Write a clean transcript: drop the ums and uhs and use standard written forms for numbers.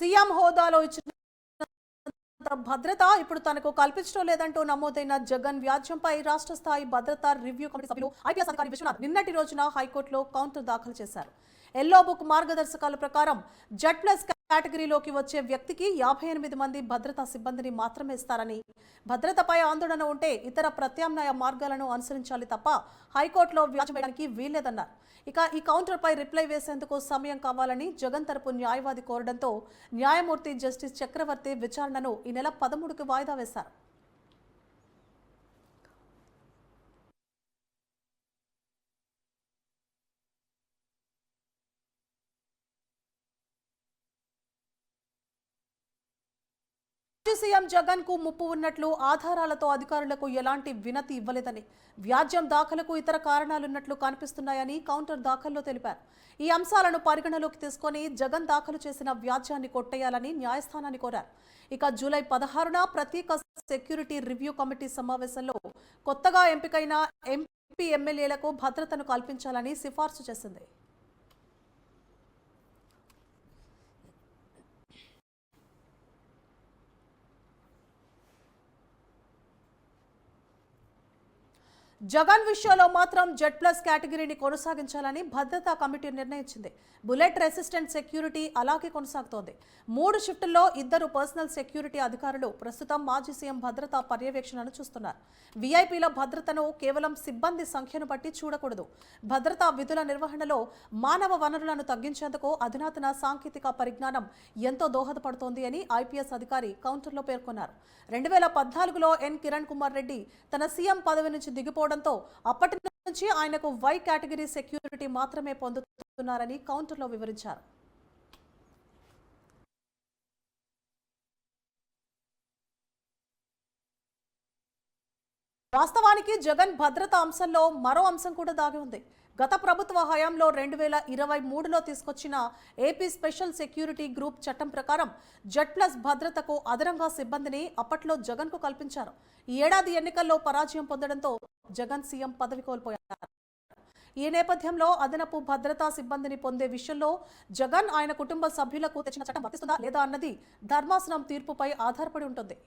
CM హోదాలో ఇచ్చిన భద్రత ఇప్పుడు తనకు కల్పించడం లేదంటూ నమోదైన జగన్ వ్యాజ్యంపై రాష్ట్ర స్థాయి భద్రతా రివ్యూ కమిటీ సభ్యులు ఐపీఎస్ అధికారి విశ్వనాథ్ నిన్నటి రోజున హైకోర్టులో కౌంటర్ దాఖలు చేశారు. ఎల్లో బుక్ మార్గదర్శకాల ప్రకారం జెడ్+ కేటగిరీలోకి వచ్చే వ్యక్తికి 58 మంది భద్రతా సిబ్బందిని మాత్రమే ఇస్తారని, భద్రతపై ఆందోళన ఉంటే ఇతర ప్రత్యామ్నాయ మార్గాలను అనుసరించాలి తప్ప హైకోర్టులో వ్యాజ్యం వేయడానికి వీల్లేదన్నారు. ఇక ఈ కౌంటర్పై రిప్లై వేసేందుకు సమయం కావాలని జగన్ తరపు న్యాయవాది కోరడంతో న్యాయమూర్తి జస్టిస్ చక్రవర్తి విచారణను ఈ నెల 13కి వాయిదా వేశారు. సీఎం జగన్ కు ముప్పు ఉన్నట్లు ఆధారాలతో అధికారులకు ఎలాంటి వినతి ఇవ్వలేదని, వ్యాజ్యం దాఖలకు ఇతర కారణాలున్నట్లు కనిపిస్తున్నాయని కౌంటర్ దాఖల్లో తెలిపారు. ఈ అంశాలను పరిగణలోకి తీసుకొని జగన్ దాఖలు చేసిన వ్యాజ్యాన్ని కొట్టేయాలని న్యాయస్థానాన్ని కోరారు. ఇక జూలై 16న ప్రత్యేక సెక్యూరిటీ రివ్యూ కమిటీ సమావేశంలో కొత్తగా ఎంపికైన ఎంపీ ఎమ్మెల్యేలకు భద్రతను కల్పించాలని సిఫార్సు చేసింది. జగన్ విషయంలో మాత్రం జెడ్+ కేటగిరీని కొనసాగించాలని భద్రతా కమిటీ నిర్ణయించింది. బుల్లెట్ రెసిస్టెంట్ సెక్యూరిటీ అలాగే కొనసాగుతోంది. 3 షిఫ్టుల్లో 2 పర్సనల్ సెక్యూరిటీ అధికారులు ప్రస్తుతం మాజీ సీఎం భద్రతా పర్యవేక్షణను చూస్తున్నారు. వీఐపీల భద్రతను కేవలం సిబ్బంది సంఖ్యను బట్టి చూడకూడదు. భద్రతా విధుల నిర్వహణలో మానవ వనరులను తగ్గించేందుకు అధునాతన సాంకేతిక పరిజ్ఞానం ఎంతో దోహదపడుతోంది అని ఐపీఎస్ అధికారి కౌంటర్లో పేర్కొన్నారు. 2014లో కిరణ్ కుమార్ రెడ్డి తన సీఎం పదవి నుంచి దిగిపోవడంతో అప్పటి నుంచి ఆయనకు వై కేటగిరీ సెక్యూరిటీ మాత్రమే పొందుతున్నారని కౌంటర్లో వివరించారు. వాస్తవానికి జగన్ భద్రతా అంశంలో మరో అంశం కూడా దాగి ఉంది. గత ప్రభుత్వ హయాంలో 2023లో తీసుకొచ్చిన ఏపీ స్పెషల్ సెక్యూరిటీ గ్రూప్ చట్టం ప్రకారం జెడ్+ భద్రతకు అదనంగా సిబ్బందిని అప్పట్లో జగన్కు కల్పించారు. ఈ ఏడాది ఎన్నికల్లో పరాజయం పొందడంతో జగన్ సీఎం పదవి కోల్పోయారు. ఈ నేపథ్యంలో అదనపు భద్రతా సిబ్బందిని పొందే విషయంలో జగన్ ఆయన కుటుంబ సభ్యులకు తెచ్చిన చట్టం వర్తిస్తుందా లేదా అన్నది ధర్మాసనం తీర్పుపై ఆధారపడి ఉంటుంది.